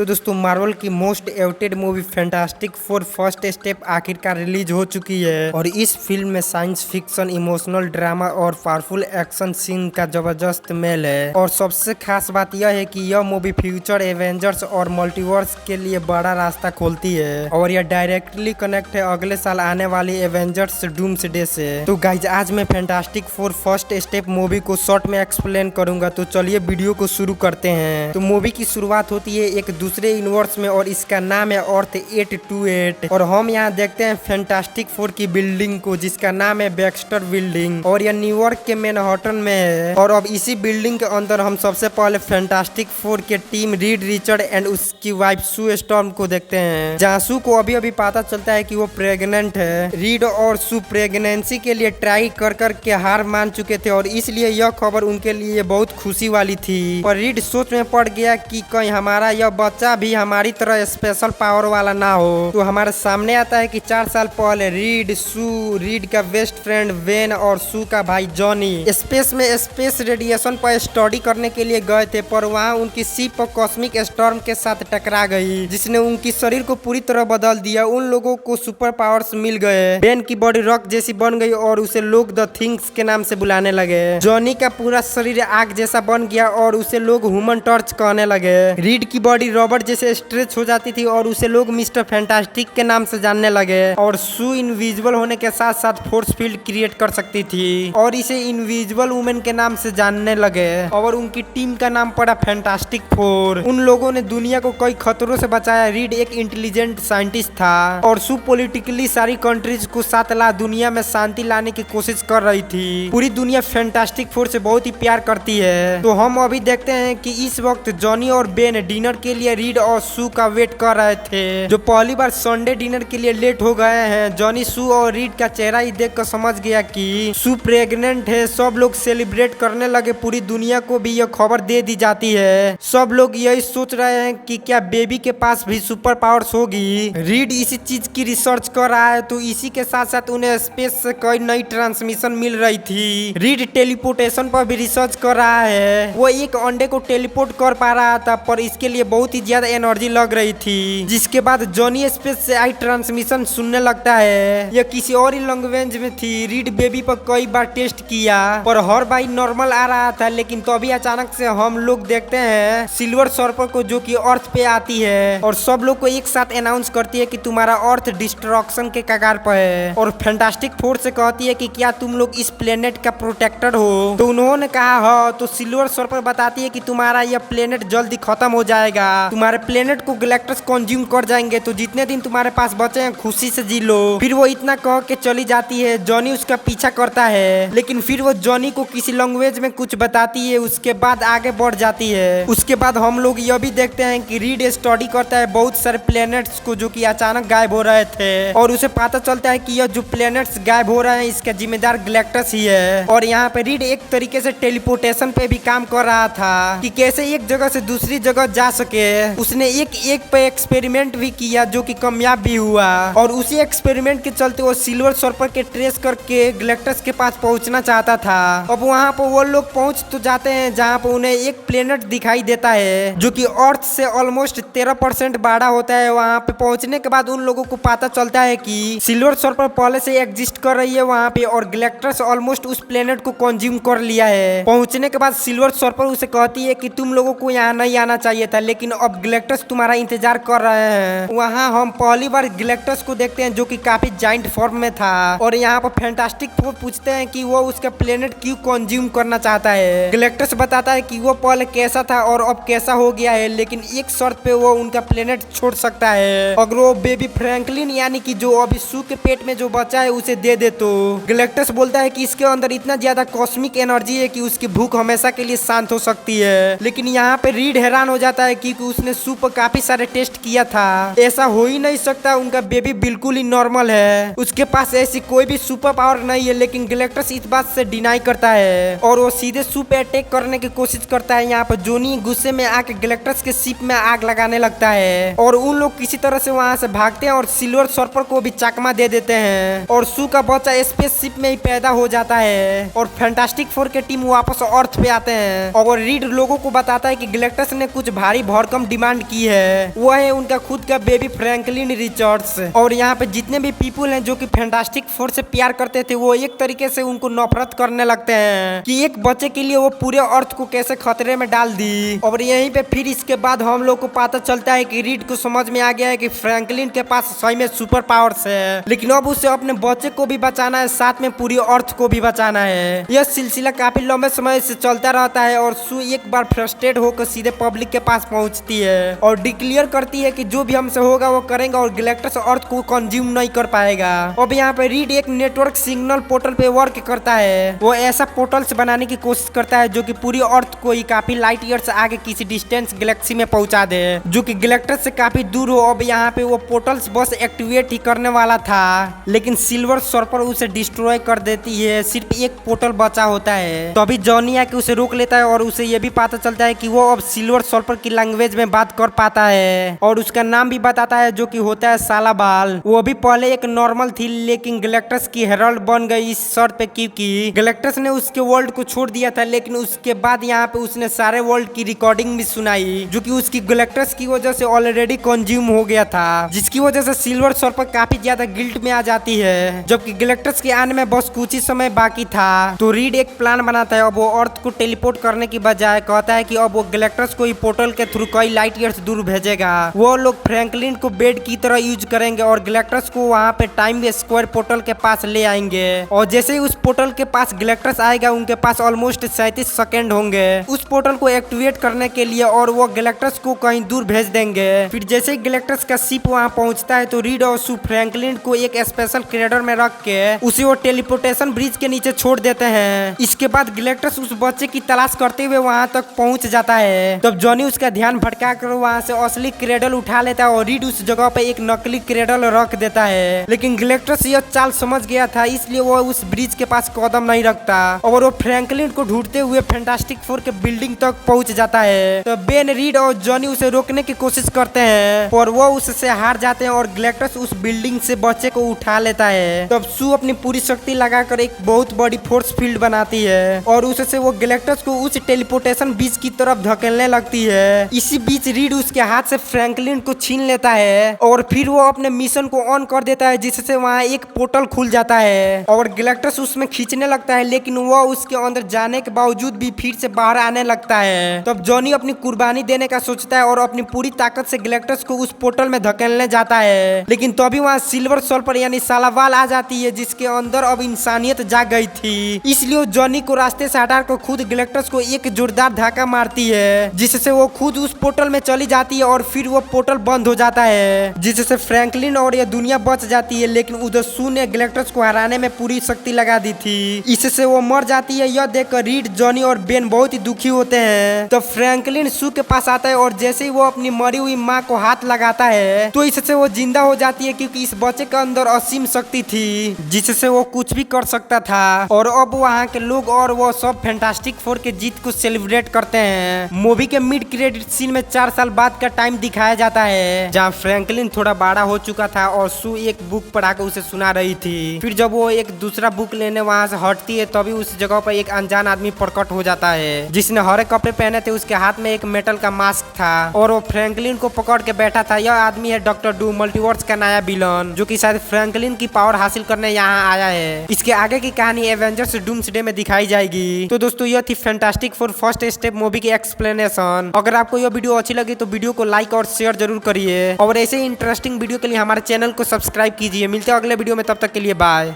तो दोस्तों मार्वल की most awaited movie fantastic four first step आखिरकार रिलीज हो चुकी है और इस फिल्म में साइंस फिक्शन, इमोशनल ड्रामा और पावरफुल एक्शन सीन का जबरदस्त मेल है। और सबसे खास बात यह है कि यह मूवी फ्यूचर एवेंजर्स और मल्टीवर्स के लिए बड़ा रास्ता खोलती है और यह डायरेक्टली कनेक्ट है अगले साल आने वाली एवेंजर्स डूम्सडे से। तो गाइज आज मैं fantastic four first step movie को शॉर्ट में एक्सप्लेन करूंगा, तो चलिए वीडियो को शुरू करते हैं। तो मूवी की शुरुआत होती है एक दूसरे यूनिवर्स में और इसका नाम है अर्थ 828 और हम यहाँ देखते हैं फैंटास्टिक फोर की बिल्डिंग को जिसका नाम है बैक्स्टर बिल्डिंग और यह न्यूयॉर्क के मैनहट्टन में है। और अब इसी बिल्डिंग के अंदर हम सबसे पहले फैंटास्टिक फोर के टीम रीड रिचर्ड एंड उसकी वाइफ सू स्टॉर्म को देखते हैं, जहाँ सू को अभी अभी पता चलता है कि वो प्रेग्नेंट है। रीड और सू प्रेगनेंसी के लिए ट्राई कर कर के हार मान चुके थे और इसलिए यह खबर उनके लिए बहुत खुशी वाली थी। पर रीड सोच में पड़ गया कि कहीं हमारा यह बच्चा भी हमारी तरह स्पेशल पावर वाला ना हो। तो हमारे सामने आता है कि 4 साल पहले रीड, सू, रीड का बेस्ट फ्रेंड वेन और सू का भाई जॉनी स्पेस में स्पेस रेडिएशन पर स्टडी करने के लिए गए थे, पर वहाँ उनकी शिप कॉस्मिक स्टॉर्म के साथ टकरा गई जिसने उनकी शरीर को पूरी तरह बदल दिया। उन लोगों को सुपर पावर्स मिल गए। वेन की बॉडी रॉक जैसी बन गई और उसे लोग द थिंग्स के नाम से बुलाने लगे। जॉनी का पूरा शरीर आग जैसा बन गया और उसे लोग ह्यूमन टॉर्च कहने लगे। रीड की बॉडी रॉबर्ट जैसे स्ट्रेच हो जाती थी और उसे लोग मिस्टर फैंटास्टिक के नाम से जानने लगे। और सू इनविजिबल होने के साथ साथ फोर्स फील्ड क्रिएट कर सकती थी और इसे इनविजिबल वुमेन के नाम से जानने लगे। और उनकी टीम का नाम पड़ा फैंटास्टिक फोर। उन लोगों ने दुनिया को कई खतरों से बचाया। रीड एक इंटेलिजेंट साइंटिस्ट था और सू पॉलिटिकली सारी कंट्रीज को साथ ला दुनिया में शांति लाने की कोशिश कर रही थी। पूरी दुनिया फैंटास्टिक फोर से बहुत ही प्यार करती है। तो हम अभी देखते हैं कि इस वक्त जॉनी और बेन डिनर के लिए रीड और सू का वेट कर रहे थे, जो पहली बार संडे डिनर के लिए लेट हो गए हैं। जॉनी सू और रीड का चेहरा ही देख कर समझ गया कि सू प्रेग्नेंट है। सब लोग सेलिब्रेट करने लगे। पूरी दुनिया को भी यह खबर दे दी जाती है। सब लोग यही सोच रहे हैं कि क्या बेबी के पास भी सुपर पावर्स होगी। रीड इसी चीज की रिसर्च कर रहा है, तो इसी के साथ साथ उन्हें स्पेस से कई नई ट्रांसमिशन मिल रही थी। रीड टेलीपोर्टेशन पर भी रिसर्च कर रहा है। वो एक अंडे को टेलीपोर्ट कर पा रहा था, पर इसके लिए बहुत ही ज्यादा एनर्जी लग रही थी। जिसके बाद जॉनी स्पेस से आई ट्रांसमिशन सुनने लगता है। यह किसी और ही लैंग्वेज में थी। रीड बेबी पर कई बार टेस्ट किया पर हर बार नॉर्मल आ रहा था, लेकिन तभी अचानक से हम लोग देखते हैं सिल्वर सर्पर को जो कि अर्थ पे आती है और सब लोग को एक साथ अनाउंस करती है कि तुम्हारा अर्थ डिस्ट्रक्शन के कगार पर है। और फैंटास्टिक फोर से कहती है कि क्या तुम लोग इस प्लेनेट का प्रोटेक्टर हो। तो उन्होंने कहा हाँ। तो सिल्वर सर्पर बताती है कि तुम्हारा यह प्लेनेट जल्दी खत्म हो जाएगा। तुम्हारे प्लेनेट को गैलेक्टस कंज्यूम कर जाएंगे, तो जितने दिन तुम्हारे पास बचे हैं खुशी से जी लो। फिर वो इतना कह के चली जाती है। जॉनी उसका पीछा करता है, लेकिन फिर वो जॉनी को किसी लैंग्वेज में कुछ बताती है। उसके बाद आगे बढ़ जाती है। उसके बाद हम लोग यह भी देखते हैं कि रीड स्टडी करता है बहुत सारे प्लेनेट्स को जो कि अचानक गायब हो रहे थे और उसे पता चलता है कि यह जो प्लेनेट्स गायब हो रहे हैं इसका जिम्मेदार गैलेक्टस ही है। और यहाँ पे रीड एक तरीके से टेलीपोर्टेशन पे भी काम कर रहा था कि कैसे एक जगह से दूसरी जगह जा सके। उसने एक पे एक्सपेरिमेंट भी किया जो कि कामयाब भी हुआ और उसी एक्सपेरिमेंट के चलते वो सिल्वर सर्पर के ट्रेस करके गैलेक्टस के पास पहुंचना चाहता था। अब वहाँ पर वो लोग पहुंच तो जाते हैं जहाँ पर उन्हें एक प्लेनेट दिखाई देता है जो कि अर्थ से ऑलमोस्ट 13% बड़ा होता है। वहाँ पे पहुंचने के बाद उन लोगों को पता चलता है कि सिल्वर सर्पर पहले से एग्जिस्ट कर रही है वहाँ पे और गैलेक्टस ऑलमोस्ट उस प्लेनेट को कंज्यूम कर लिया है। पहुंचने के बाद सिल्वर सर्पर उसे कहती है कि तुम लोगों को यहाँ नहीं आना चाहिए था, लेकिन अब गैलेक्टस तुम्हारा इंतजार कर रहे हैं। वहाँ हम पहली बार गैलेक्टस को देखते हैं जो कि काफी जाइंट फॉर्म में था और यहाँ पर फैंटास्टिक फोर पूछते हैं कि वो उसका प्लेनेट क्यों कंज्यूम करना चाहता है। गैलेक्टस बताता है कि वो पहले कैसा था और अब कैसा हो गया है, लेकिन एक शर्त पे वो उनका प्लेनेट छोड़ सकता है अगर वो बेबी फ्रैंकलिन यानी कि जो अभी सू के पेट में जो बचा है उसे दे दे। तो गैलेक्टस बोलता है कि इसके अंदर इतना ज्यादा कॉस्मिक एनर्जी है कि उसकी भूख हमेशा के लिए शांत हो सकती है। लेकिन यहाँ पे रीड हैरान हो जाता है क्योंकि उसने सू पर काफी सारे टेस्ट किया था। ऐसा हो ही नहीं सकता, उनका बेबी बिल्कुल ही नॉर्मल है, उसके पास ऐसी कोई भी सुपर पावर नहीं है। लेकिन गैलेक्टस इस बात से डिनाई करता है और वो सीधे सू पे अटैक करने की कोशिश करता है। यहाँ पर जॉनी गुस्से में आके गैलेक्टस के शिप में आग लगाने लगता है और उन लोग किसी तरह से वहाँ से भागते हैं और सिल्वर सर्पर को भी चकमा दे देते हैं और सू का बच्चा स्पेस शिप में ही पैदा हो जाता है और फैंटास्टिक फोर के टीम वापस अर्थ पे आते हैं और रीड लोगों को बताता है कि गैलेक्टस ने कुछ भारी भरकम डिमांड की है वो है उनका खुद का बेबी फ्रैंकलिन रिचर्ड्स। और यहाँ पे जितने भी पीपल हैं जो कि फैंटास्टिक फोर से प्यार करते थे वो एक तरीके से उनको नफरत करने लगते हैं कि एक बच्चे के लिए वो पूरे अर्थ को कैसे खतरे में डाल दी। और यहीं पे फिर इसके बाद हम लोग को पता चलता है कि रीड को समझ में आ गया है कि फ्रैंकलिन के पास सही में सुपर पावर्स है, लेकिन अब उसे अपने बच्चे को भी बचाना है, साथ में पूरी अर्थ को भी बचाना है। यह सिलसिला काफी लंबे समय से चलता रहता है और सू एक बार फ्रस्ट्रेट होकर सीधे पब्लिक के पास पहुंचती है और डिक्लेयर करती है कि जो भी हमसे होगा वो करेंगे और गैलेक्टस अर्थ को कंज्यूम नहीं कर पाएगा। अब यहाँ पे रीड एक नेटवर्क सिग्नल पोर्टल पे वर्क करता है। वो ऐसा पोर्टल्स बनाने की कोशिश करता है जो कि पूरी अर्थ को ही काफी लाइट ईयर्स आगे किसी डिस्टेंस गैलेक्सी में पहुंचा दे, जो कि गैलेक्टस से काफी दूर हो। अब यहाँ पे वो पोर्टल्स बस एक्टिवेट ही करने वाला था, लेकिन सिल्वर सर्फर उसे डिस्ट्रॉय कर देती है। सिर्फ एक पोर्टल बचा होता है, तो अभी जॉनी आके उसे रोक लेता है और उसे ये भी पता चलता है कि वो अब सिल्वर सर्फर की लैंग्वेज में बात कर पाता है और उसका नाम भी बताता है जो कि होता है सालाबाल। वो भी पहले एक नॉर्मल थी, लेकिन गैलेक्टस की हेरल्ड बन गई इस शर्त पे क्योंकि गैलेक्टस ने उसके वर्ल्ड को छोड़ दिया था। लेकिन उसके बाद यहाँ पे उसने सारे वर्ल्ड की रिकॉर्डिंग भी सुनाई जो कि उसकी गैलेक्टस की वजह से ऑलरेडी कंज्यूम हो गया था, जिसकी वजह से सिल्वर सर्फर काफी ज्यादा गिल्ट में आ जाती है। जबकि गैलेक्टस के आने में बस कुछ ही समय बाकी था, तो रीड एक प्लान बनाता है। अब वो अर्थ को टेलीपोर्ट करने की बजाय कहता है कि अब वो गैलेक्टस को ही पोर्टल के थ्रू कई लाइट ईयर्स दूर भेजेगा। वो लोग फ्रैंकलिन को बेड की तरह यूज करेंगे और गैलेक्टस को वहाँ पे टाइम स्क्वायर पोर्टल के पास ले आएंगे। और जैसे ही उस पोर्टल के पास गैलेक्टस आएगा उनके पास ऑलमोस्ट 37 सेकंड होंगे उस पोर्टल को एक्टिवेट करने के लिए और वो गैलेक्टस को कहीं दूर भेज देंगे। फिर जैसे ही गैलेक्टस का शिप वहाँ पहुँचता है तो रीड और सू फ्रैंकलिन को एक स्पेशल क्रेडर में रख के उसे वो टेलीपोर्टेशन ब्रिज के नीचे छोड़ देते हैं। इसके बाद गैलेक्टस उस बच्चे की तलाश करते हुए वहाँ तक पहुँच जाता है। तब जॉनी उसका ध्यान भटका कर वहाँ से असली क्रेडल उठा लेता है और रीड उस जगह पे एक नकली क्रेडल रख देता है। लेकिन गैलेक्टस यह चाल समझ गया था, इसलिए वो उस ब्रिज के पास कदम नहीं रखता और वो फ्रैंकलिन को ढूंढते हुए फैंटास्टिक फोर के बिल्डिंग तक पहुंच जाता है। तो बेन, रीड और जॉनी उसे रोकने की कोशिश करते हैं और वो उससे हार जाते हैं और गैलेक्टस उस बिल्डिंग से बच्चे को उठा लेता है। तब सू अपनी पूरी शक्ति लगाकर एक बहुत बड़ी फोर्स फील्ड बनाती है और उससे वो गैलेक्टस को उस टेलीपोर्टेशन ब्रिज की तरफ धकेलने लगती है। इसी बीच रीड उसके हाथ से फ्रैंकलिन को छीन लेता है और फिर वो अपने मिशन को ऑन कर देता है, जिससे वहाँ एक पोर्टल खुल जाता है और गैलेक्टस उसमें खींचने लगता है, लेकिन वो उसके अंदर जाने के बावजूद भी फिर से बाहर आने लगता है। तब जॉनी अपनी कुर्बानी देने का सोचता है और अपनी पूरी ताकत से गैलेक्टस को उस पोर्टल में धकेलने जाता है, लेकिन तभी वहाँ सिल्वर सर्फर यानी सालावाल आ जाती है, जिसके अंदर अब इंसानियत जाग गई थी। इसलिए जॉनी को रास्ते से हटा कर खुद गैलेक्टस को एक जोरदार धक्का मारती है, जिससे वो खुद उस पोर्टल में चली जाती है और फिर वो पोर्टल बंद हो जाता है, जिससे फ्रैंकलिन और ये दुनिया बच जाती है। लेकिन उधर सू ने गैलेक्टस को हराने में पूरी शक्ति लगा दी थी, इससे वो मर जाती है। यह देखकर रीड, जॉनी और बेन बहुत ही दुखी होते हैं। तो फ्रैंकलिन सू के पास आता है और जैसे ही वो अपनी मरी हुई माँ को हाथ लगाता है तो इससे वो जिंदा हो जाती है, क्योंकि इस बच्चे के अंदर असीम शक्ति थी जिससे वो कुछ भी कर सकता था। और अब वहाँ के लोग और वो सब फैंटास्टिक फोर के जीत को सेलिब्रेट करते हैं। मूवी के मिड क्रेडिट सीन में 4 साल बाद का टाइम दिखाया जाता है, जहाँ फ्रैंकलिन थोड़ा बड़ा हो चुका था और सू एक बुक पढ़ाकर उसे सुना रही थी। फिर जब वो एक दूसरा बुक लेने वहाँ से हटती है तभी उस जगह पर एक अनजान आदमी प्रकट हो जाता है, जिसने हरे कपड़े पहने थे। उसके हाथ में एक मेटल का मास्क था और वो फ्रैंकलिन को पकड़ के बैठा था। यह आदमी है डॉक्टर डू, मल्टीवर्स का नया विलन, जो कि शायद फ्रैंकलिन की पावर हासिल करने यहाँ आया है। इसके आगे की कहानी एवेंजर्स डूम्सडे में दिखाई जाएगी। तो दोस्तों यह थी fantastic four first step movie की एक्सप्लेनेशन। अगर आपको यह वीडियो अच्छी लगी तो वीडियो को लाइक और शेयर जरूर करिए और ऐसे इंटरेस्टिंग वीडियो के लिए हमारे चैनल को सब्सक्राइब कीजिए। मिलते हैं अगले वीडियो में, तब तक के लिए बाय।